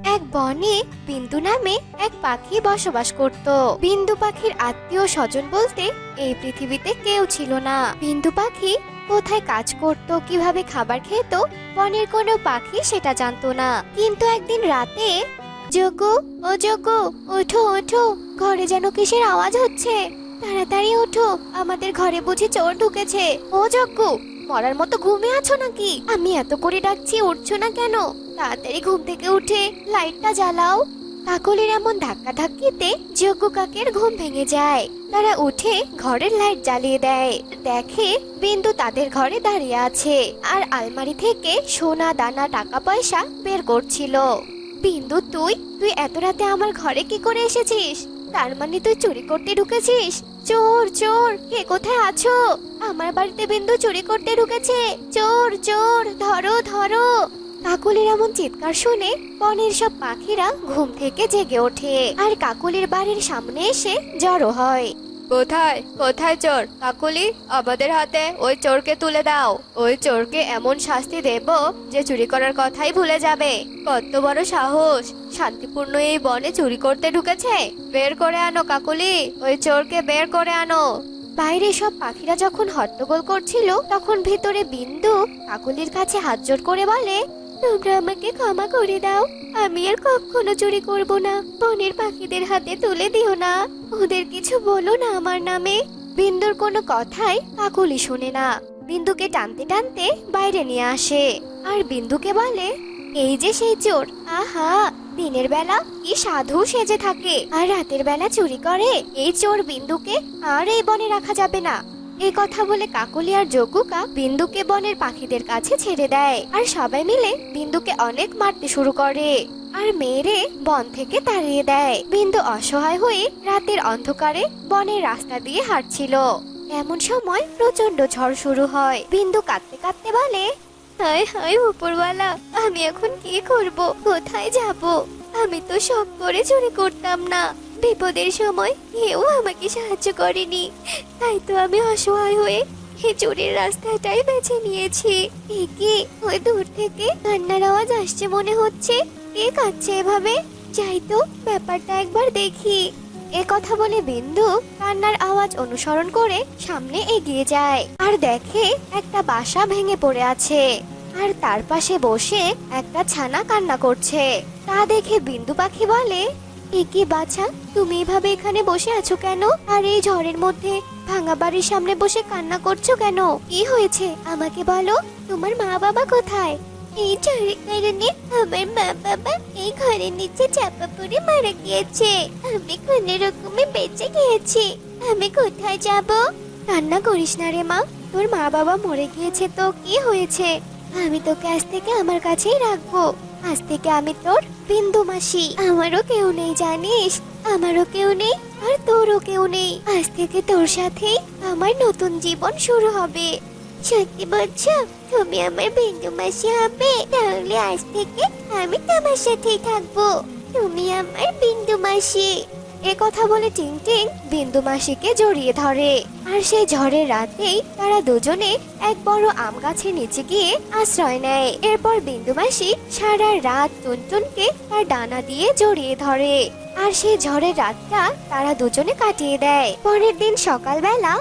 এক বনে বিন্দু নামে এক পাখি বসবাস করত। বিন্দু পাখির আত্মীয় স্বজন বলতে এই পৃথিবীতে কেউ ছিল না। বিন্দু পাখি কোথায় কাজ করত, কিভাবে খাবার খেত, বনের কোনো পাখি সেটা জানতো না। কিন্তু একদিন রাতে, যোগু, ও যোগু, ওঠো ওঠো, ঘরে যেন কিসের আওয়াজ হচ্ছে, তাড়াতাড়ি ওঠো, আমাদের ঘরে বুঝি চোর ঢুকেছে। ও যজ্ঞ, মরার মতো ঘুমিয়ে আছো নাকি? আমি এত করে ডাকছি, উঠছো না কেন? তাড়াতাড়ি ঘুম থেকে উঠে লাইটটা জ্বালাও। কাকলির এমন ধাক্কা ধাক্কিতে যজ্ঞ কাকের ঘুম ভেঙে যায়। তারা উঠে ঘরের লাইট জ্বালিয়ে দেয়। দেখে বিন্দু তাদের ঘরে দাঁড়িয়ে আছে আর আলমারি থেকে সোনা দানা টাকা পয়সা বের করছিল। বিন্দু, তুই তুই এত রাতে আমার ঘরে কি করে এসেছিস? তার মানে তুই চুরি করতে ঢুকেছিস? চোর চোর, কে কোথায় আছো? আমার বাড়িতে বিন্দু চুরি করতে ঢুকেছে, চোর চোর, ধরো ধরো। কাকলির এমন চিৎকার শুনে বনের সব পাখিরা ঘুম থেকে জেগে ওঠে আর কাকলির বাড়ির সামনে এসে জড়ো হয়। কোথায় কোথায় চোর? কাকলি, আমাদের হাতে ওই চোরকে তুলে দাও। ওই চোরকে এমন শাস্তি দেব যে চুরি করার কথাই ভুলে যাবে। কত বড় সাহস, শান্তিপূর্ণ এই বনে চুরি করতে ঢুকেছে। বের করে আনো কাকলি, ওই চোরকে বের করে আনো। বাইরে সব পাখিরা যখন হট্টগোল করছিল, তখন ভিতরে বিন্দু কাকলির কাছে হাত জোড় করে বলে, তোমরা আমাকে ক্ষমা করে দাও, আমি আর কখনো চুরি করব না। বনের পাখিদের হাতে তুলে দিও না, ওদের কিছু বলো না আমার নামে। বিন্দুর কোনো কথাই কাকলি শুনে না। বিন্দুকে টানতে টানতে বাইরে নিয়ে আসে আর বিন্দুকে বলে, এই যে সেই চোর, আহা, দিনের বেলা কি সাধু সেজে থাকে আর রাতের বেলা চুরি করে। এই চোর বিন্দুকে আর এই বনে রাখা যাবে না। এই কথা বলে কাকলি আর যজ্ঞুকা বিন্দুকে বনের পাখিদের কাছে ছেড়ে দেয় আর সবাই মিলে বিন্দুকে অনেক মারতে শুরু করে আর মেরে বন থেকে তাড়িয়ে দেয়। বিন্দু অসহায় হয়ে রাতের অন্ধকারে বনের রাস্তা দিয়ে হাঁটছিল। এমন সময় প্রচন্ড ঝড় শুরু হয়। বিন্দু কাঁদতে কাঁদতে বলে, হায় হায় উপরওয়ালা, আমি এখন কি করব, কোথায় যাব? আমি তো শখ করে চুরি করতাম না, বিপদের সময় কেউ আমাকে সাহায্য করেনি, তাই তো আমি অসহায় হয়ে এই চুরির রাস্তাটাই বেছে নিয়েছি। কি ওই দূর থেকে কান্নার আওয়াজ আসছে মনে হচ্ছে, কে কাঁদছে এভাবে? যাই তো ব্যাপারটা একবার দেখি। এ কথা বলে বিন্দু কান্নার আওয়াজ অনুসরণ করে সামনে এগিয়ে যায় আর দেখে একটা বাসা ভেঙে পড়ে আছে আর তার পাশে বসে একটা ছানা কান্না করছে। তা দেখে বিন্দু পাখি বলে, কি বাছা, তুমি এভাবে এখানে বসে আছো কেন? আর এই ঝড়ের মধ্যে ভাঙা বাড়ির সামনে বসে কান্না করছো কেন? কি হয়েছে আমাকে বলো, তোমার মা বাবা কোথায়? এই ঝড়ের কারণে আমার মা বাবা এই ঘরের নিচে চাপা পড়ে মারা গিয়েছে, আমি কোনো রকমে বেঁচে গিয়েছি, আমি কোথায় যাব? কান্না করিস না রে মা, তোর মা বাবা মরে গিয়েছে তো কি হয়েছে? আমি তোকে আজ থেকে আমার কাছেই রাখবো। আজ থেকে আমি তোর বিন্দু মাসি। আমারও কেউ নেই জানিস, আমারও কেউ নেই আর তোরও কেউ নেই। আজ থেকে তোর সাথেই আমার নতুন জীবন শুরু হবে। সত্যি বলছো তুমি আমার বিন্দু মাসি হবে? তাহলে আজ থেকে আমি তোমার সাথেই থাকবো, তুমি আমার বিন্দু মাসি। এ কথা বলে টিংটিং বিন্দু মাসিকে জড়িয়ে ধরে আর সেই ঝড়ের রাতেই তারা দুজনে এক বড় আম গাছের নিচে গিয়ে আশ্রয় নেয়। এরপর বিন্দু মাসি সারা রাত টুনটুনকে তার ডানা দিয়ে জড়িয়ে ধরে আর সেই ঝড়ের রাতটা তারা দুজনে কাটিয়ে দেয়। পরের দিন সকালবেলা,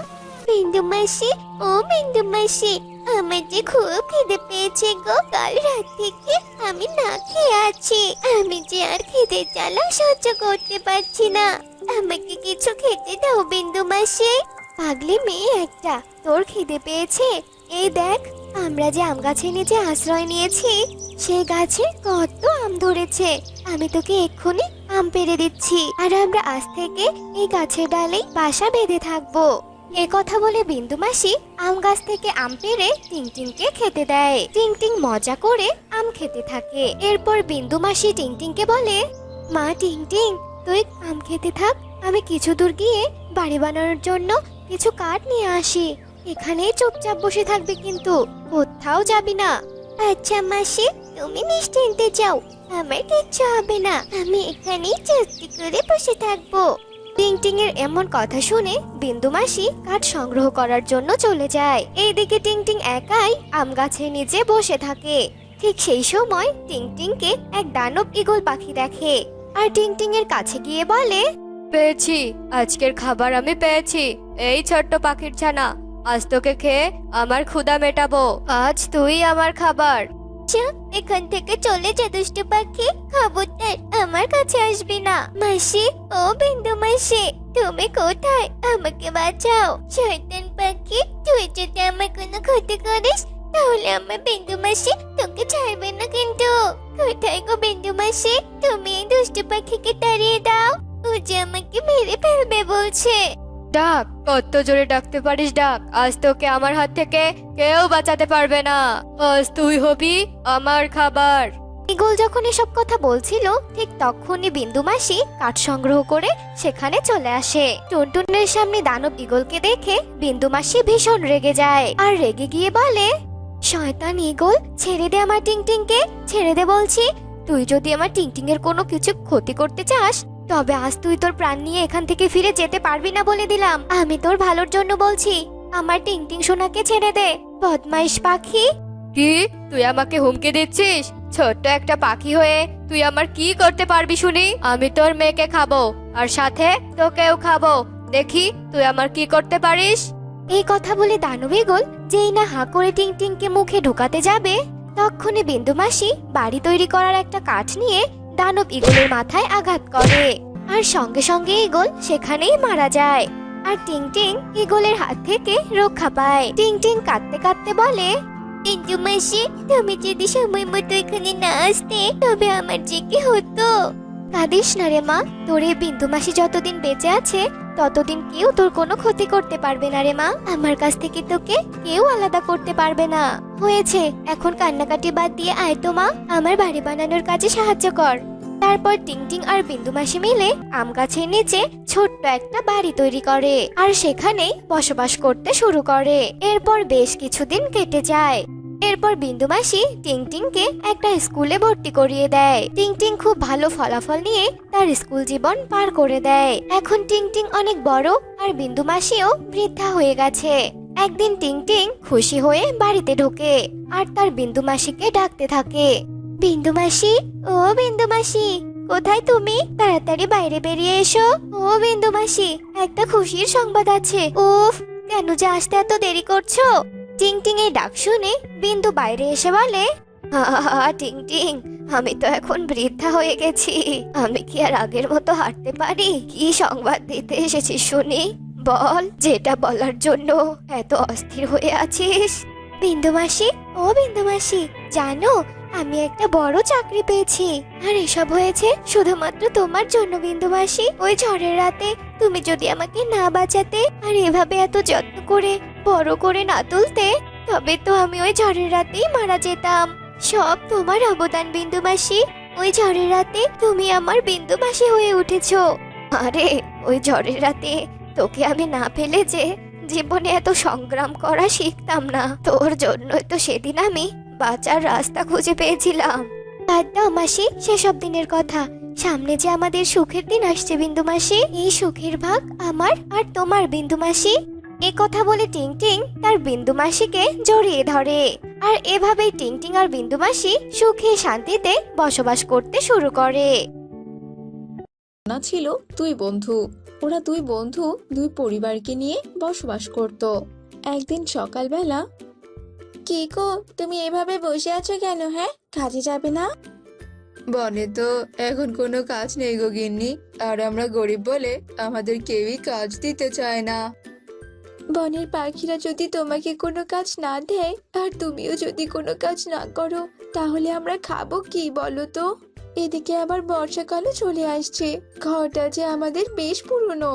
বিন্দু মাসি, ও বিন্দু মাসি, আমার যে খুব খিদে পেয়েছে গো, কাল রাত থেকে আমি না খেয়ে আছি, আমি যে আর খিদে জ্বালা সহ্য করতে পারছি না, আমাকে কিছু খেতে দাও বিন্দু মাসি। পাগলি মেয়ে একটা, তোর খিদে পেয়েছে? এই দেখ, আমরা যে আম গাছের নিচে আশ্রয় নিয়েছি সেই গাছে কত আম ধরেছে, আমি তোকে এক্ষুনি আম পেড়ে দিচ্ছি আর আমরা আজ থেকে এই গাছের ডালেই বাসা বেঁধে থাকবো। এ কথা বলে বিন্দু মাসি আম গাছ থেকে আম পেড়ে টিংটিংকে খেতে দেয়। টিংটিং মজা করে আম খেতে থাকে। এরপর বিন্দু মাসি টিংটিংকে বলে, মা টিংটিং, তুই আম খেতে থাক, আমি কিছু দূর গিয়ে বাড়ি বানানোর জন্য কিছু কাঠ নিয়ে আসি, এখানেই চুপচাপ বসে থাকবি কিন্তু কোথাও যাবি না। আচ্ছা মাসি, তুমি নিশ্চিন্তে যাও, আমার কিচ্ছু হবে না, আমি এখানেই চুপটি করে বসে থাকবো। টিংটিং এর এমন কথা শুনে বিন্দু মাসি কাঠ সংগ্রহ করার জন্য চলে যায়। এইদিকে টিংটিং একাই আম গাছের নিচে বসে থাকে ঠিক সেই সময় টিংটিংকে এক দানব ঈগল পাখি দেখে আর টিংটিং এর কাছে গিয়ে বলে, পেয়েছি, আজকের খাবার আমি পেয়েছি। এই ছোট্ট পাখির ছানা, আজ তোকে খেয়ে আমার ক্ষুধা মেটাবো। আজ তুই আমার খাবার। এখান থেকে চলে যা দুষ্টু পাখি, খবরদার আমার কাছে আসবি না। মাসি, ও বিন্দু মাসি, তুমি কোথায়? আমাকে বাঁচাও। শয়তান পাখি, তুই যদি আমার কোনো ক্ষতি করিস তাহলে আমার বিন্দু মাসি তোকে ছাড়বে না কিন্তু। কোথায় গো বিন্দু মাসি? তুমি এই দুষ্টু পাখিকে তাড়িয়ে দাও, ও যে আমাকে মেরে ফেলবে বলছে। ডাক, কত জোরে ডাকতে পারিস ডাক। আজ তোকে আমার হাত থেকে কেউ বাঁচাতে পারবে না। আজ তুই হবি আমার খাবার। ঈগল যখন এসব কথা বলছিল ঠিক তখনই বিন্দু মাসি কাঠ সংগ্রহ করে সেখানে চলে আসে। টুনটুনের সামনে দানব ঈগলকে দেখে বিন্দু মাসি ভীষণ রেগে যায় আর রেগে গিয়ে বলে, শয়তান ঈগল, ছেড়ে দে আমার টিংটিংকে, ছেড়ে দে বলছি। তুই যদি আমার টিংটিং এর কোনো কিছু ক্ষতি করতে চাস তবে আজ তুই তোর প্রাণ নিয়ে এখান থেকে ফিরে যেতে পারবি না বলে দিলাম। আমি তোর ভালোর জন্য বলছি, আমার টিংটিং সোনাকে ছেড়ে দে, বদমাইশ পাখি। কি, তুই আমাকে হুমকি দিচ্ছিস? ছোট্ট একটা পাখি হয়ে তুই আমার কি করতে পারবি শুনি? আমি তোর মেয়েকে খাবো আর সাথে তোকেও খাবো। দেখি তুই আমার কি করতে পারিস। এই কথা বলে দানব ঈগল যেই না হাঁ করে টিংটিংকে মুখে ঢোকাতে যাবে তখনই বিন্দু মাসি বাড়ি তৈরি করার একটা কাঠ নিয়ে দানব ঈগলের মাথায় আঘাত করে আর সঙ্গে সঙ্গে ঈগল সেখানেই মারা যায়। আর টিংটিং ঈগলের হাত থেকে রক্ষা পায়। টিংটিং কাঁদতে কাঁদতে বলে, বিন্দু মাসি, তুমি যদি সময় মতো এখানে না আসতে তবে আমার যে কি হতো। কাঁদিস না রে মা, তোর এই বিন্দু মাসি যতদিন বেঁচে আছে ততদিন কেউ তোর কোনো ক্ষতি করতে পারবে না রে মা। আমার কাছ থেকে তোকে কেউ আলাদা করতে পারবে না। হয়েছে, এখন কান্নাকাটি বাদ দিয়ে আয় তো মা, আমার বাড়ি বানানোর কাজে সাহায্য কর। তারপর টিংটিং আর বিন্দু মাসি মিলে আম গাছের নিচে ছোট্ট একটা বাড়ি তৈরি করে আর সেখানেই বসবাস করতে শুরু করে। এরপর বেশ কিছুদিন কেটে যায়। এরপর বিন্দু মাসি টিংটিংকে একটা স্কুলে ভর্তি করিয়ে দেয়। টিংটিং খুব ভালো ফলাফল নিয়ে তার স্কুল জীবন পার করে দেয়। এখন টিংটিং অনেক বড় আর বিন্দু মাসিও বৃদ্ধা হয়ে গেছে। একদিন টিংটিং খুশি হয়ে বাড়িতে ঢোকে আর তার বিন্দু মাসিকে ডাকতে থাকে, বিন্দু মাসি, ও বিন্দু মাসি, কোথায় তুমি? তাড়াতাড়ি বাইরে বেরিয়ে এসো। ও বিন্দু মাসি, একটা খুশির সংবাদ আছে। উফ, কেন যে আসতে এত দেরি করছো? টিংটিং এই ডাক শুনে বিন্দু বাইরে এসে বলে, টিংটিং, আমি তো এখন বৃদ্ধা হয়ে গেছি, আমি কি আর আগের মতো হাঁটতে পারি? কি সংবাদ দিতে এসেছিস শুনি? বল, যেটা বলার জন্য এত অস্থির হয়ে আছিস। বিন্দু মাসি, ও বিন্দু মাসি, জানো আমি একটা বড় চাকরি পেয়েছি আর এসব হয়েছে শুধুমাত্র তোমার জন্য বিন্দু মাসি। ওই ঝড়ের রাতে তুমি যদি আমাকে না বাঁচাতে আর এভাবে এত যত্ন করে বড় করে না তুলতে তবে তো আমি ওই ঝড়ের রাতেই মারা যেতাম। সব তোমার অবদান বিন্দু মাসি, ওই ঝড়ের রাতে তুমি আমার বিন্দু মাসি হয়ে উঠেছো। আরে ওই ঝড়ের রাতে তোকে আমি না পেলে যে জীবনে এত সংগ্রাম করা শিখতাম না। তোর জন্যই তো সেদিন আমি বাঁচার রাস্তা খুঁজে পেয়েছিলাম। বাদ দাও মাসি সেসব দিনের কথা, সামনে যে আমাদের সুখের দিন আসছে বিন্দু মাসি, এই সুখের ভাগ আমার আর তোমার বিন্দু মাসি। এ কথা বলে টিংটিং তার বিন্দু মাসিকে জড়িয়ে ধরে আর এভাবেই টিংটিং আর বিন্দু মাসি সুখে শান্তিতে বসবাস করতে শুরু করে। না ছিল দুই বন্ধু। ওরা দুই বন্ধু দুই পরিবারকে নিয়ে বসবাস করত। একদিন সকালবেলা, কি গো, তুমি এভাবে বসে আছো কেন? হ্যাঁ, কাজে যাবে না? বনে তো এখন কোনো কাজ নেই গো গিন্নি, আর আমরা গরিব বলে আমাদের কেউই কাজ দিতে চায় না। বনের পাখিরা যদি তোমাকে কোনো কাজ না দেয় আর তুমিও যদি কোনো কাজ না করো তাহলে আমরা খাবো কি বলো তো? এদিকে আবার বর্ষাকালও চলে আসছে, ঘরটা যে আমাদের বেশ পুরনো।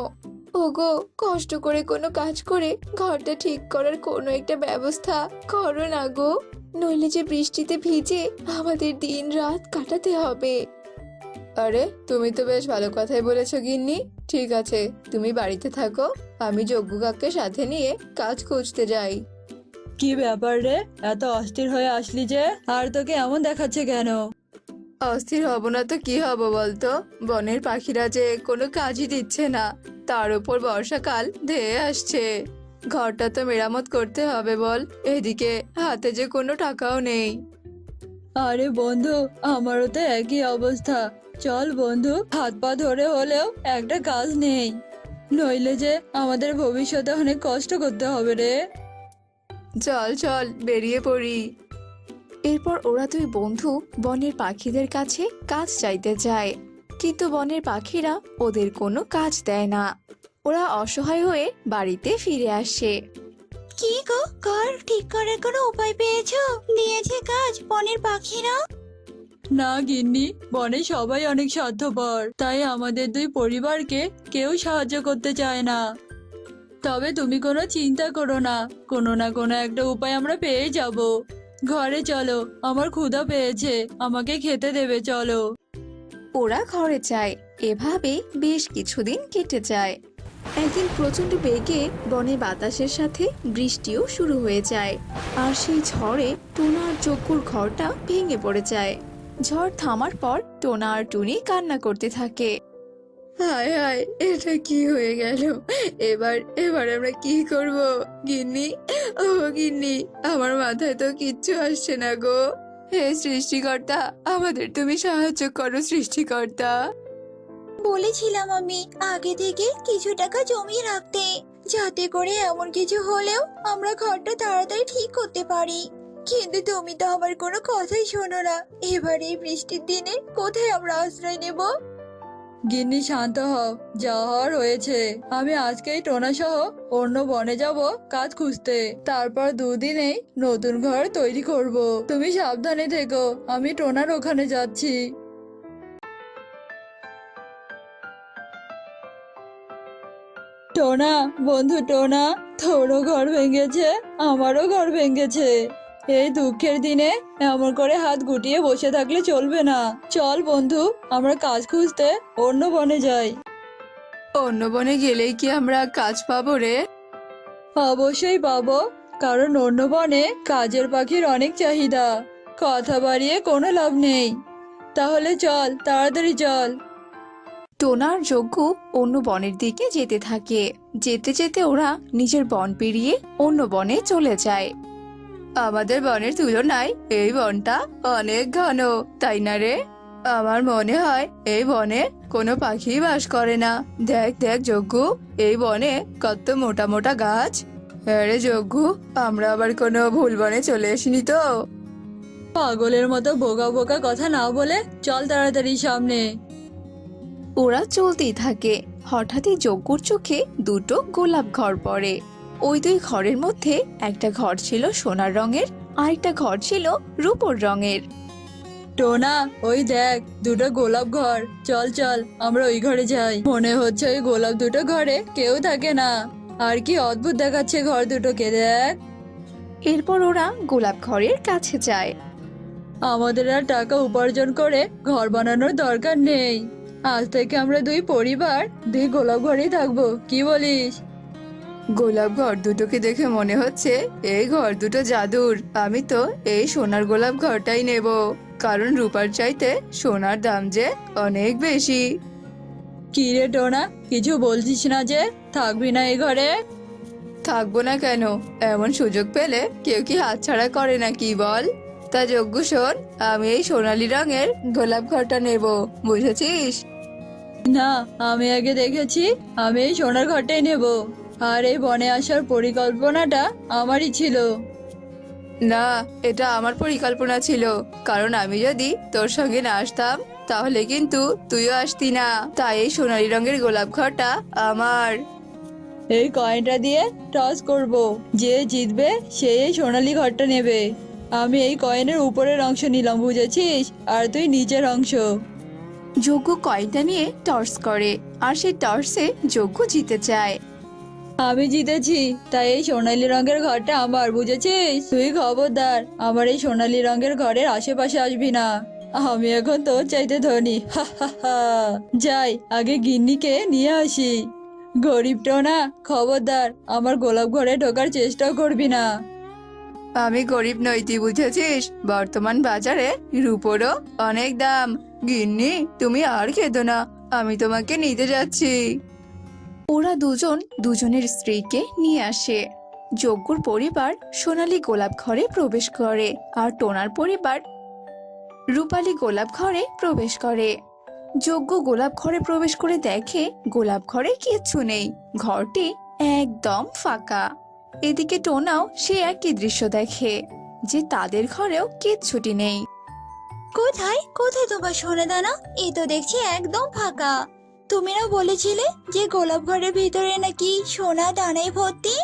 ওগো, কষ্ট করে কোনো কাজ করে ঘরটা ঠিক করার কোনো একটা ব্যবস্থা করো না গো, নইলে যে বৃষ্টিতে ভিজে আমাদের দিন রাত কাটাতে হবে। আরে তুমি তো বেশ ভালো কথাই বলেছো গিন্নি। ঠিক আছে, তুমি বাড়িতে থাকো, আমি যজ্ঞ কাককে সাথে নিয়ে কাজ খুঁজতে যাই। কি ব্যাপার রে, এত অস্থির হয়ে আসলি যে? আর তোকে এমন দেখাচ্ছে কেন? অস্থির হব না তো কি হব বলতো? বনের পাখিরা যে কোনো কাজই দিচ্ছে না, তার উপর বর্ষাকাল ধেয়ে আসছে। ঘরটা তো মেরামত করতে হবে বল, এদিকে হাতে যে কোনো টাকাও নেই। আরে বন্ধু, আমারও তো একই অবস্থা। চল বন্ধু, হাত পা ধরে হলেও একটা কাজ নেই, নইলে যে আমাদের ভবিষ্যতে অনেক কষ্ট করতে হবে রে। চল চল বেরিয়ে পড়ি। এরপর ওরা দুই বন্ধু বনের পাখিদের কাছে কাজ চাইতে যায়, কিন্তু বনের পাখিরা ওদের কোনো কাজ দেয় না। ওরা অসহায় হয়ে বাড়িতে ফিরে আসে। কি গো, ঘর ঠিক করার কোনো উপায় পেয়েছো? দিয়েছে কাজ বনের পাখিরা? না গিন্নি, বনে সবাই অনেক স্বার্থপর, তাই আমাদের দুই পরিবারকে কেউ সাহায্য করতে চায় না। তবে তুমি কোনো চিন্তা করো না, কোনো না কোনো একটা উপায় আমরা পেয়ে যাব। ঘরে চলো, আমার ক্ষুধা পেয়েছে, আমাকে খেতে দেবে, চলো। ওরা ঘরে যায়। এভাবে বেশ কিছুদিন কেটে যায়। একদিন প্রচন্ড বেগে বনে বাতাসের সাথে বৃষ্টিও শুরু হয়ে যায়, আর সেই ঝড়ে টোনা আর চক্কুর ঘরটা ভেঙে পড়ে যায়। ঝড় থামার পর টোনা আর টুনি কান্না করতে থাকে। হায় হায়, এটা কি হয়ে গেল? এবার এবার আমরা কি করব? গিন্নি, ও গিন্নি, আমার মাথায় তো কিচ্ছু আসছে না গো। হে সৃষ্টিকর্তা, আমাদের তুমি সাহায্য করো সৃষ্টিকর্তা। বলেছিলাম আমি আগে থেকে কিছু টাকা জমিয়ে রাখতে, যাতে করে এমন কিছু হলেও আমরা ঘরটা তাড়াতাড়ি ঠিক করতে পারি। কিন্তু তুমি তো আমার কোনো কথাই শোনো না। এবার এই বৃষ্টির দিনে কোথায় আমরা আশ্রয় নেব? গিন্নি শান্ত হও, যা হওয়ার হয়েছে। আমি আজকেই টোনা সহ অন্য বনে যাব কাজ খুঁজতে, তারপর দুদিনেই নতুন ঘর তৈরি করব। তুমি সাবধানে থেকো, আমি টোনার ওখানে যাচ্ছি। টোনা, বন্ধু টোনা, তোরও ঘর ভেঙেছে, আমারও ঘর ভেঙেছে। এই দুঃখের দিনে এমন করে হাত গুটিয়ে বসে থাকলে চলবে না। চল বন্ধু, আমরা কাজ খুঁজতে অন্য বনে যাই। অন্য বনে গেলেই কি আমরা কাজ পাবো রে? অবশ্যই পাবো, কারণ অন্য বনে কাজের পাখির অনেক চাহিদা। কথা বাড়িয়ে কোনো লাভ নেই। তাহলে চল, তাড়াতাড়ি চল। টোনার যজ্ঞ অন্য বনের দিকে যেতে থাকে। যেতে যেতে ওরা নিজের বন পেরিয়ে অন্য বনে চলে যায়। আমাদের বনের তুলনায় এই বনটা অনেক ঘন, তাই না রে? আমার মনে হয় এই বনে কোনো পাখি বাস করে না। দেখ দেখ যজ্ঞ, এই বনে কত মোটা মোটা গাছ। আরে যজ্ঞ, আমরা আবার কোনো ভুল বনে চলে আসিনি তো? পাগলের মতো বোকা বোকা কথা না বলে চল তাড়াতাড়ি সামনে। ওরা চলতেই থাকে। হঠাৎই যজ্ঞর চোখে দুটো গোলাপ ঘর পড়ে। ওই দুই ঘরের মধ্যে একটা ঘর ছিল সোনার রঙের, আর একটা ঘর ছিল রূপোর রঙের। টোনা, ওই দেখ দুটো গোলাপ ঘর, চল চল আমরা ওই ঘরে যাই। মনে হচ্ছে ওই গোলাপ দুটো ঘরে কেউ থাকে না। আর কি অদ্ভুত দেখাচ্ছে ঘর দুটোকে, দেখ। এরপর ওরা গোলাপ ঘরের কাছে যায়। আমাদের আর টাকা উপার্জন করে ঘর বানানোর দরকার নেই। আজ থেকে আমরা দুই পরিবার দুই গোলাপ ঘরেই থাকবো, কি বলিস? গোলাপ ঘর দুটোকে দেখে মনে হচ্ছে এই ঘর দুটো জাদুর। আমি তো এই সোনার গোলাপ ঘরটাই নেব, কারণ রূপার চাইতে সোনার দাম যে অনেক বেশি। কি রে টোনা, কিছু বলছিস না যে? থাকবি না এই ঘরে? থাকবো না কেন? এমন সুযোগ পেলে কেউ কি হাতছাড়া করে নাকি বল? তা যজ্ঞ শোন, আমি এই সোনালী রঙের গোলাপ ঘরটা নেব, বুঝেছিস? না, আমি আগে দেখেছি, আমি এই সোনার ঘরটাই নেব। আর এই বনে আসার পরিকল্পনাটা আমারই ছিল। না, এটা আমার পরিকল্পনা ছিল, কারণ আমি যদি তোর সঙ্গে না আসতাম তাহলে কিন্তু তুইও আসতি না। তাই এই সোনালী রঙের গোলাপ ঘরটা আমার। এই কয়েনটা দিয়ে টস করব, যে জিতবে সে এই সোনালী ঘরটা নেবে। আমি এই কয়েনের উপরের অংশ নিলাম, বুঝেছিস? আর তুই নিচের অংশ। যজ্ঞ কয়েনটা নিয়ে টর্চ করে, আর সেই টর্চে যজ্ঞ জিতে যায়। আমি জিতেছি, তাই এই সোনালী রঙের ঘরটা আমার, বুঝেছিস? তুই খবরদার আমার এই সোনালী রঙের ঘরের আশেপাশে আসবি না। আমি এখন তোর চাইতে ধনী। হা হা হা। যাই, আগে গিন্নিকে নিয়ে আসি। গরিবটা না, খবরদার আমার গোলাপ ঘরে ঢোকার চেষ্টাও করবি না। আমি গরিব নই, তুই বুঝেছিস? বর্তমান বাজারে রূপোরও অনেক দাম। গিন্নি, তুমি আর খেদো না, আমি তোমাকে নিতে যাচ্ছি। ওরা দুজন দুজনের স্ত্রীকে নিয়ে আসে। যজ্ঞর পরিবার সোনালী গোলাপ ঘরে প্রবেশ করে, আর টোনার পরিবার রূপালী গোলাপ ঘরে প্রবেশ করে। যজ্ঞ গোলাপ ঘরে প্রবেশ করে দেখে গোলাপ ঘরে কিচ্ছু নেই, ঘরটি একদম ফাঁকা। এদিকে টোনাও সে একই দৃশ্য দেখে যে তাদের ঘরেও কিচ্ছুটি নেই। কোথায় কোথায় তোমার সোনা দানা? এ তো দেখছি একদম ফাঁকা। তুমি না বলেছিলে যে গোলাপ ঘরের ভিতরে নাকি সোনা দানায় ভর্তি?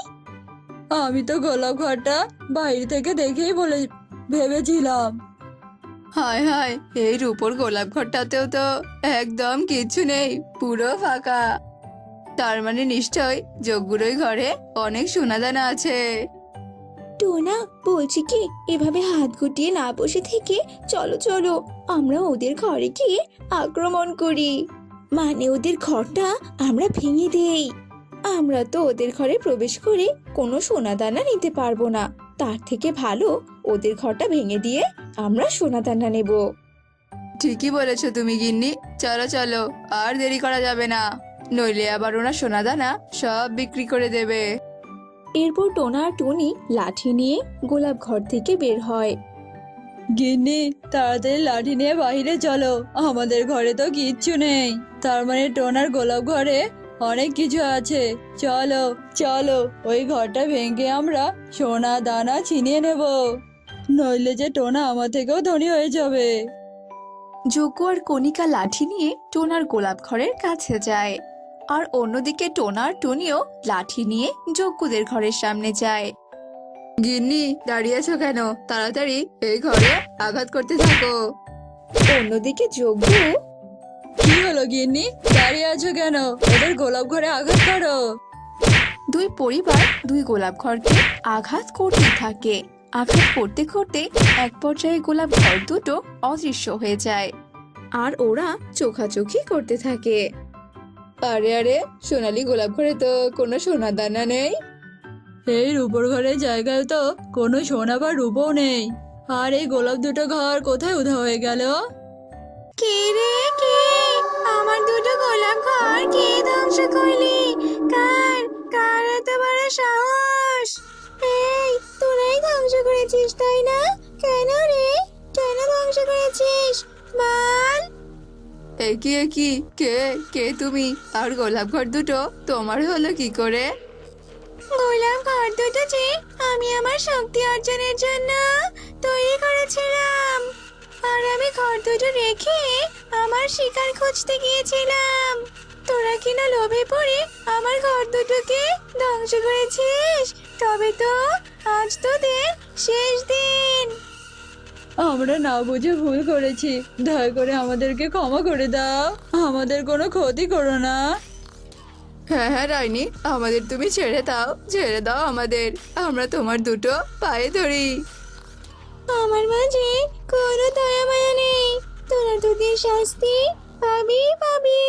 আমি তো গোলাপ ঘরটা বাইরে থেকে দেখেই ভেবেছিলাম। হায় হায়, এই রূপোর গোলাপ ঘরটাতেও তো একদম কিচ্ছু নেই, পুরো ফাঁকা। তার মানে নিশ্চয় যজ্ঞুর ওই ঘরে অনেক সোনাদানা আছে। টোনা, বলছি কি, এভাবে হাত গুটিয়ে না বসে থেকে চলো চলো আমরা ওদের ঘরে গিয়ে আক্রমণ করি। মানে ওদের ঘরটা আমরা ভেঙে দেই। আমরা তো ওদের ঘরে প্রবেশ করে কোনো সোনাদানা নিতে পারবো না, তার থেকে ভালো ওদের ঘরটা ভেঙে দিয়ে আমরা সোনাদানা নেব। ঠিকই বলেছো তুমি গিন্নি, চলো চলো, আর দেরি করা যাবে না, নইলে আবার ওরা সোনাদানা সব বিক্রি করে দেবে। এরপর টোনা আর টুনি লাঠি নিয়ে গোলাপ ঘর থেকে বের হয়। গিন্নি, তাড়াতাড়ি লাঠি নিয়ে বাইরে চলো, আমাদের ঘরে তো কিচ্ছু নেই। তার মানে টোনার গোলাপ ঘরে অনেক কিছু আছে। চলো চলো, ওই ঘরটা ভেঙে আমরা সোনা দানা ছিনিয়ে নেব, নইলে যে টোনা আমার থেকেও ধনী হয়ে যাবে। যজ্ঞ আর কণিকা লাঠি নিয়ে টোনার গোলাপ ঘরের কাছে যায়, আর অন্যদিকে টোনা আর টুনিও লাঠি নিয়ে যজ্ঞদের ঘরের সামনে যায়। গিন্নি, দাঁড়িয়ে আছো কেন? তাড়াতাড়ি এই ঘরে আঘাত করতে থাকো। অন্যদিকে যজ্ঞ, কি হলো গিন্নি, দাঁড়িয়ে আছো কেন? ওদের গোলাপ ঘরে আঘাত করো। দুই পরিবার দুই গোলাপ ঘরকে আঘাত করতে থাকে। আঘাত করতে করতে এক পর্যায়ে গোলাপ ঘর দুটো অদৃশ্য হয়ে যায়, আর ওরা চোখাচোখি করতে থাকে। আরে আরে, সোনালী গোলাপ ঘরে তো কোনো সোনা দানা নেই। এই রূপোর ঘরের জায়গায় তো কোনো সোনা বা রূপও নেই, আর এই গোলাপ দুটো ঘর কোথায় উধাও হয়ে গেল? কে রে কে? আমার দুটো গোলাপ ঘর কে ধ্বংস করলি? কার কার এত বড় সাহস? এই, তোরাই ধ্বংস করেছিস তাই না? কেন রে, কেন ধ্বংস করেছিস বল? একই কে কে তুমি? আর গোলাপ ঘর দুটো তোমার হলো কি করে? গোলাপ ঘর দুটো যে আমি আমার শক্তি অর্জনের জন্য তৈরি করেছিলাম, আর আমি ঘর দুটো রেখে আমার শিকার খুঁজতে গিয়েছিলাম। তোরা কিনা লোভে পড়ে আমার ঘর দুটোকে ধ্বংস করেছিস। তবে তো আজ তোদের শেষ দিন। আমরা না বুঝে ভুল করেছি, দয়া করে আমাদেরকে ক্ষমা করে দাও, আমাদের কোনো ক্ষতি করো না। হ্যাঁ হ্যাঁ রাইনি, আমাদের তুমি ছেড়ে দাও আমাদের, আমরা তোমার দুটো পায়ে ধরি। আমার মাঝে কোনো দয়া মায়া নেই, তোরা তোদের শাস্তি পাবি পাবি।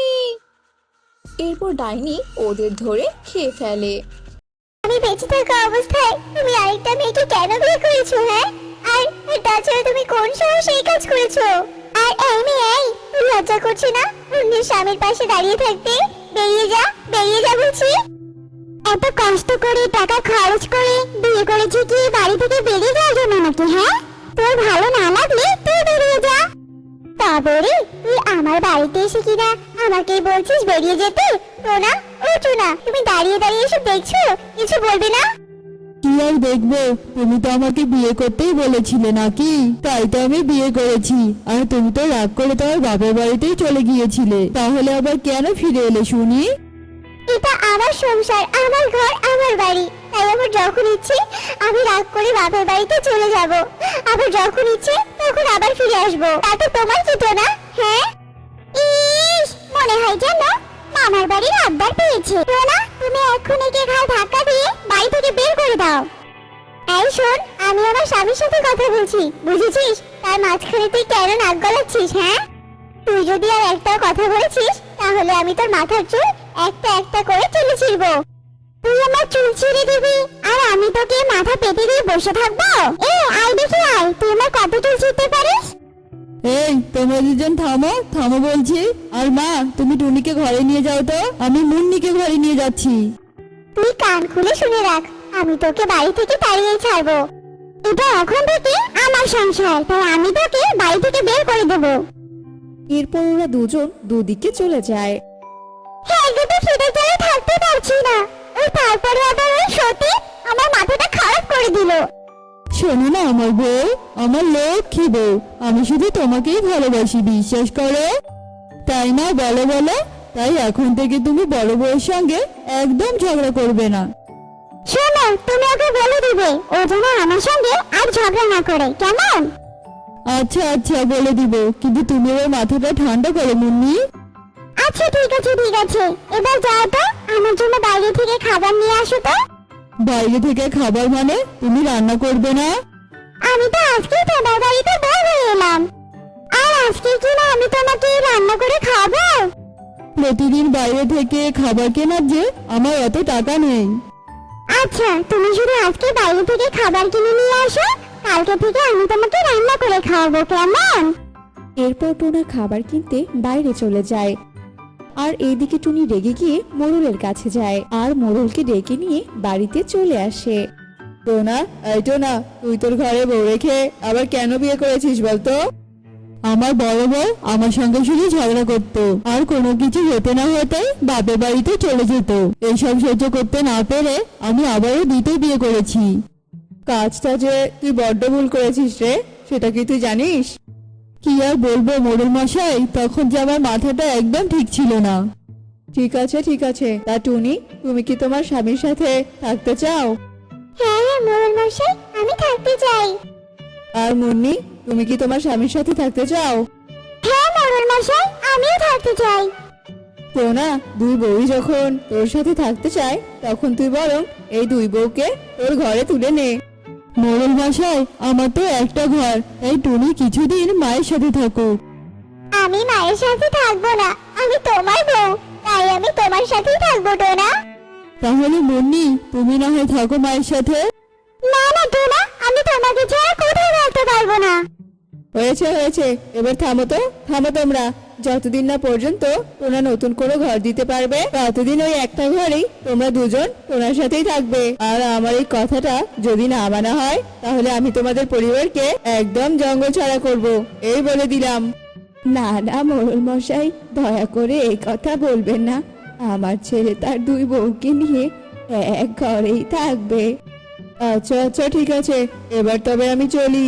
এরপর ডাইনি ওদের ধরে খেয়ে ফেলে। আমি বেঁচে থাকা অবস্থায় তুমি আরেকটা মেয়েকে কেন বিয়ে করেছো? হ্যাঁ, আর তাছাড়া তুমি কোন সাহসে এই কাজ করেছো? আর এই মেয়ে, এই, তোর লজ্জা করছে না অন্যের স্বামীর পাশে দাঁড়িয়ে থাকতে? বেরিয়ে যা বলছি। এত কষ্ট করে টাকা খরচ করে বিয়ে করেছি কি বাড়ি থেকে বেরিয়ে যাওয়ার জন্য নাকি? হ্যাঁ, তোর ভালো না লাগলে তুই বেরিয়ে যা। তবে রে, তুই আমার বাড়িতে এসে কিনা আমাকেই বলছিস বেরিয়ে যেতে? টোনা, ও টোনা, তুমি দাঁড়িয়ে দাঁড়িয়ে এসব দেখছো, কিছু বলবে না? কি আর দেখবো, তুমি তো আমাকে বিয়ে করতেই বলেছিলে নাকি, তাই তো আমি বিয়ে করেছি। আর তুমি তো রাগ করে তোমার বাপের বাড়িতেই চলে গিয়েছিলে, তাহলে আবার কেন ফিরে এলে শুনি? এটা আমার সংসার, আমার ঘর, আমার বাড়ি, তাই আমার যখন ইচ্ছে আমি রাগ করে বাপের বাড়িতে চলে যাব, আবার যখন ইচ্ছে তখন আবার ফিরে আসবো। তাতে তোমার কি না? হ্যাঁ, ইস, মনে হয় যেন মামার বাড়ির আবদার পেয়েছে। না, তুমি এখন একে ঘাড় ধাক্কা দিয়ে বাড়ি থেকে বের করে দাও। এই শোন, আমি আমার স্বামীর সাথে কথা বলছি, বুঝেছিস? তার মাঝখানে তুই কেন নাক গলাচ্ছিস? হ্যাঁ, তুই যদি আর একটা কথা বলেছিস তাহলে আমি তোর মাথার চুল একটা একটা করে তুলে ছিড়বো। তুই আমার চুল ছিঁড়ে দিবি আর আমি তোকে মাথা পেতে দিয়ে বসে থাকবো? আয় দেখি আয়, তুই আমার কত চুল ছিঁড়তে পারিস। এই, তোমরা দুজন থামো থামো বলছি। আর মা, তুমি টুনিকে ঘরে নিয়ে যাও তো, আমি মুন্নিকে ঘরে নিয়ে যাচ্ছি। তুই কান খুলে শুনে রাখ, আমি তোকে বাড়ি থেকে তাড়িয়ে ছাড়বো। এটা এখন থেকে আমার সংসার, তাই আমি তোকে বাড়ি থেকে বের করে দেবো। এরপর ওরা দুজন দুদিকে চলে যায়। হ্যাঁ, দুটো খিদে জ্বালায় থাকতে পারছি না। ওই তারপরে আবার ওই সতী আমার মাথাটা খারাপ করে দিল। শোনো না আমার বউ, আমার লক্ষ্মী বউ, আমি শুধু তোমাকেই ভালোবাসি, বিশ্বাস করো। তাই না, বলো বলো। তাই এখন থেকে তুমি বড় বউয়ের সঙ্গে একদম ঝগড়া করবে না। শোনো, তুমি ওকে বলে দিবে ও যেন আমার সঙ্গে আর ঝগড়া না করে, কেমন? আচ্ছা আচ্ছা বলে দিব, কিন্তু তুমি ওর মাথাটা ঠান্ডা করো মুন্নি। আচ্ছা ঠিক আছে ঠিক আছে, এবার যাও তো, আমার জন্য বাইরে থেকে খাবার নিয়ে আসো তো। বাইরে থেকে খাবার মানে তুমি রান্না করবে না? আমি তো আজকেই তোমার বাড়িতে বের হয়ে এলাম, আর আজকে কি না আমি তোমাকে রান্না করে খাবো? প্রতিদিন বাইরে থেকে খাবার কেনার যে আমার অত টাকা নেই। আচ্ছা, তুমি শুধু আজকে বাইরে থেকে খাবার কিনে নিয়ে আসো, কালকে থেকে আমি তোমাকে রান্না করে খাওয়াবো, কেমন? এরপর টোনা খাবার কিনতে বাইরে চলে যায়। আর এইদিকে টুনি রেগে গিয়ে মোড়লের কাছে যায় আর মোড়লকে ডেকে নিয়ে বাড়িতে চলে আসে। টোনা, এই টোনা, তুই তোর ঘরে বউ রেখে আবার কেন বিয়ে করেছিস বলতো? আমার বড় বউ আমার সঙ্গে শুধু ঝগড়া করতো, আর কোনো কিছু হতে না হতে বাপের বাড়িতে চলে যেত। এইসব সহ্য করতে না পেরে আমি আবারও দ্বিতীয় বিয়ে করেছি। কাজটা যে তুই বড্ড ভুল করেছিস রে, সেটা কি তুই জানিস? কি আর বলবো মোড়ল মশাই, তখন যে আমার মাথাটা একদম ঠিক ছিল না। ঠিক আছে ঠিক আছে, তা টুনি, তুমি কি তোমার স্বামীর সাথে থাকতে চাও? হ্যাঁ হ্যাঁ মোড়ল মশাই, আমি থাকতে চাই। আর মুন্নি, তুমি কি তোমার স্বামীর সাথে থাকতে চাও? হ্যাঁ মোড়ল মশাই, আমিও থাকতে চাই। তো না, দুই বউই যখন তোর সাথে থাকতে চায়, তখন তুই বরং এই দুই বউকে তোর ঘরে তুলে নে। মোড়ল মশাই, আমার তো একটা ঘর, তাই টুনি কিছুদিন মায়ের সাথে থাকুক। আমি মায়ের সাথে থাকবো না, আমি তোমার বউ, তাই আমি তোমার সাথেই থাকবো টোনা। তাহলে মুন্নি, তুমি না হয় থাকো মায়ের সাথে। না না টোনা, আমি তোমাকে ছাড়া কোথাও থাকতে পারবো না। হয়েছে হয়েছে, এবার থামো তো, থামো তোমরা। যতদিন না পর্যন্ত তোমরা নতুন কোনো ঘর দিতে পারবে, ততদিন ওই একটা ঘরেই তোমরা দুজন তোমার সাথেই থাকবে। আর আমার এই কথাটা যদি না মানা হয়, তাহলে আমি তোমাদের পরিবারকে একদম জঙ্গল ছাড়া করব, এই বলে দিলাম। না না মোড়ল মশাই, দয়া করে এই কথা বলবেন না। আমার ছেলে তার দুই বউকে নিয়ে এক ঘরেই থাকবে। আচ্ছা আচ্ছা ঠিক আছে, এবার তবে আমি চলি।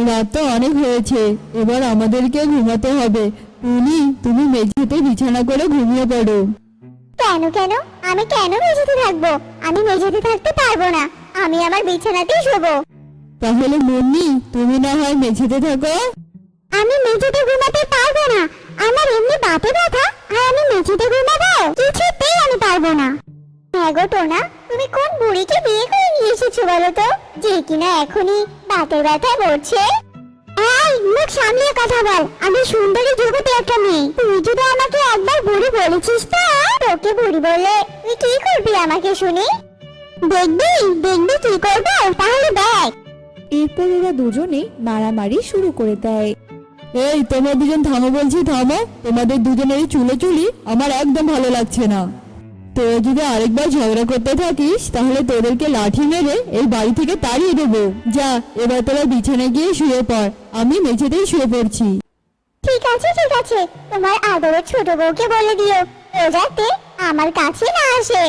রাত তো অনেক হয়েছে, এবার আমাদেরকে ঘুমাতে হবে। টুনি, তুমি মেঝেতে বিছানা করে ঘুমিয়ে পড়ো। কেন কেন, আমি কেন মেঝেতে থাকবো? আমি মেঝেতে থাকতে পারবো না, আমি আমার বিছানাতেই শোবো। তাহলে মুন্নি, তুমি না হয় মেঝেতে থাকো। আমি মেঝেতে ঘুমাতে পারবো না, আমার এমনি বাতে ব্যথা, আর আমি মেঝেতে ঘুমাবো? কিছুতেই আমি পারবো না। হ্যাঁ গো টোনা, তুমি কোন বুড়িকে বিয়ে করে নিয়ে এসেছো বলো তো, যে কিনা এখনই বাতের ব্যথায় পড়ছে? এই মুখ সামলিয়ে কথা বল, আমি সুন্দরী যুবতী একটা মেয়ে। তুই যদি আমাকে একবার বুড়ি বলেছিস তো, তোকে বুড়ি বললে তুই কি করবি আমাকে শুনি? দেখবি দেখবি কি করবো, তাহলে দেখ। এরপর ওরা দুজনে মারামারি শুরু করে দেয়। এই তোমরা দুজন থামো বলছি, থামো। তোমাদের দুজনের এই চুলোচুলি আমার একদম ভালো লাগছে না। তোরা যদি আরেকবার ঝগড়া করতে থাকিস, তাহলে তোদেরকে লাঠি মেরে এই বাড়ি থেকে তাড়িয়ে দেবো। যা, এবার তোরা বিছানায় গিয়ে শুয়ে পড়, আমি মেঝেতেই শুয়ে পড়ছি। ঠিক আছে ঠিক আছে, তোমার আদরের ছোট বউকে বলে দিও ও যাতে আমার কাছে না আসে।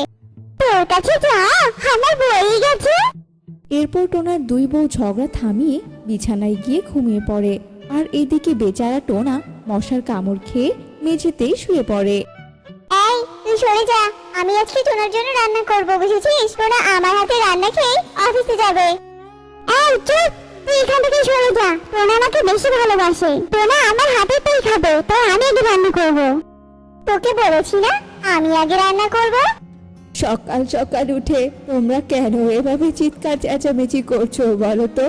তোর কাছে যা, আমার বই গেছে। এরপর টোনার দুই বউ ঝগড়া থামিয়ে বিছানায় গিয়ে ঘুমিয়ে পড়ে। আর এদিকে বেচারা টোনা মশার কামড় খেয়ে মেঝেতেই শুয়ে পড়ে। এই তুই সরে যা, আমি আজকে টোনার জন্য রান্না করবো, বুঝেছিস? টোনা আমার হাতে রান্না খেয়ে অফিসে যাবে। এই চুপ, তুই এখান থেকে সরে যা, টোনা আমাকে বেশি ভালোবাসে। টোনা আমার হাতে তুই খাবে, তাই আমি আগে রান্না করবো। তোকে বলেছি না আমি আগে রান্না করবো? সকাল সকাল উঠে তোমরা কেন এভাবে চিৎকার চেঁচামেচি করছো বলো তো?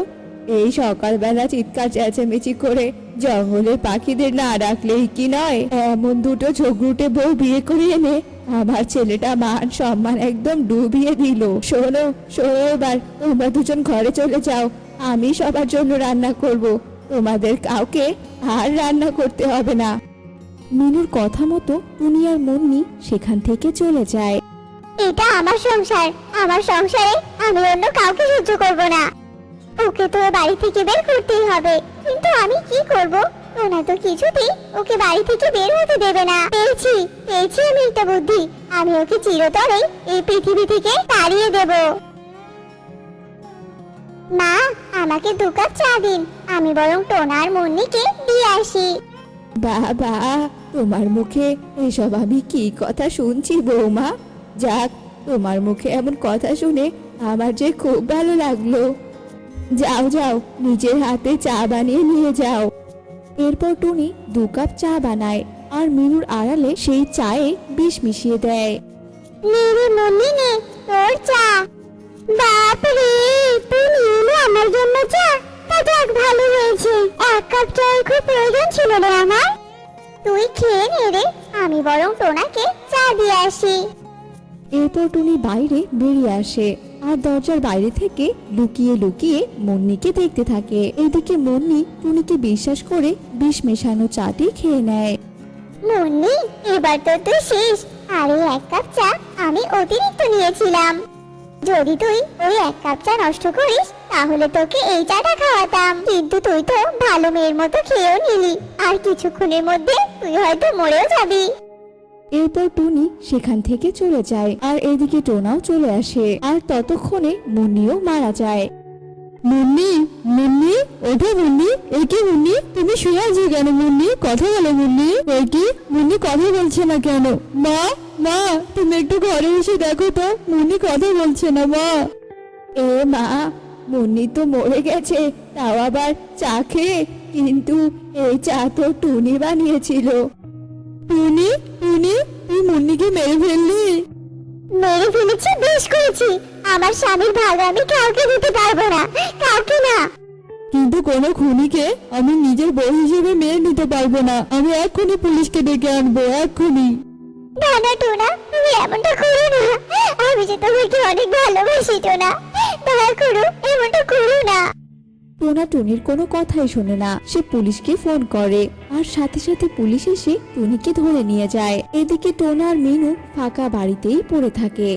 এই সকালবেলা চিৎকার চেঁচামেচি করে জঙ্গলের পাখিদের না ডাকলেই কি নয়? এমন দুটো ঝগড়ুটে বউ বিয়ে করে এনে আমার ছেলেটা মান সম্মান একদম ডুবিয়ে দিল। শোনো শোনো, এবার তোমরা দুজন ঘরে চলে যাও, আমি সবার জন্য রান্না করব, তোমাদের কাউকে আর রান্না করতে হবে না। মিনুর কথা মতো টুনি আর মুন্নি সেখান থেকে চলে যায়। এটা আমার সংসার, আমার সংসারে আমি অন্য কাউকে সহ্য করব না। ওকে তো বাড়ি থেকে বের করতেই হবে। কিন্তু আমি কি করব? টোনা তো কিছুতেই ওকে বাড়ি থেকে বের হতে দেবে না। পেয়েছি পেয়েছি আমি একটা বুদ্ধি। আমি ওকে চিরতরেই এই পৃথিবী থেকে তাড়িয়ে দেব। মা, আমাকে 2 কাপ চা দিন। আমি বরং টোনা আর মুন্নিকে দিয়ে আসি। বাবা, তোমার মুখে এসব আমি কি কথা শুনছি বৌমা? যাক, তোমার মুখে এমন কথা শুনে আমার যে খুব ভালো লাগলো। যাও যাও, নিজের হাতে চা বানিয়ে নিয়ে যাও। এরপর টুনি 2 কাপ চা বানায় আর মিনুর আড়ালে সেই চায়ে বিষ মিশিয়ে দেয়। মেরে মুন্নি নে তোর চা। বাপরে, তুই নিয়ে আমার জন্য চা? তা যাক, ভালো হয়েছে। 1 কাপ চায়ের খুব প্রয়োজন ছিল রে আমার। তুই খেয়ে নে রে, আমি বরং টোনাকে চা দিয়ে আসি। এরপর টুনি বাইরে বেরিয়ে আসে আর দরজার বাইরে থেকে লুকিয়ে লুকিয়ে মুন্নিকে দেখতে থাকে। এদিকে মুন্নি টুনিকে বিশ্বাস করে বিষ মেশানো চাটি খেয়ে নেয়। মুন্নি, এবার তো তুই শেষ। আর এই 1 কাপ চা আমি অতিরিক্ত নিয়েছিলাম। যদি তুই ওই 1 কাপ চা নষ্ট করিস তাহলে তোকে এই চাটা খাওয়াতাম। কিন্তু তুই তো ভালো মেয়ের মতো খেয়েও নিলি, আর কিছুক্ষণের মধ্যে তুই হয়তো মরেও যাবি। এরপর টুনি সেখান থেকে চলে যায় আর এদিকে টোনাও চলে আসে আর ততক্ষণে মুন্নিও মারা যায়। মুন্নি, মুন্নি, ওঠো মুন্নি। এ কি মুন্নি, তুমি শুয়ে আছো কেন? মুন্নি, কথা বলো মুন্নি। এ কি মুন্নি, কথা বলছে না কেন? মা, মা, তুমি একটু ঘরে এসে দেখো তো, মুন্নি কথা বলছে না। মা, এ মা, মুন্নি তো মরে গেছে, তাও আবার চা খেয়ে। কিন্তু এই চা তো টুনি বানিয়েছিল। টুনি, টুনি, তুই মুন্নিকে মেরে ফেললি? মেরে ফেলেছি, বেশ করেছি। আমার স্বামীর ভাগ আমি কাউকে দিতে পারবো না, কাউকে না। কিন্তু কোনো খুনিকে আমি নিজের বউ হিসেবে মেনে নিতে পারবো না। আমি এক্ষুনি পুলিশকে ডেকে আনবো, এক্ষুনি। না না টোনা, তুমি এমনটা করো না। আমি যে তোমাকে অনেক ভালোবাসি টোনা, দয়া করো, এমনটা করো না। টোনা টুনির কোনো কথাই শোনে না। সে পুলিশকে ফোন করে আর সাথে সাথে পুলিশ এসে টুনিকে ধরে নিয়ে যায়। এদিকে টোনা আর মিনু ফাঁকা বাড়িতেই পড়ে থাকে।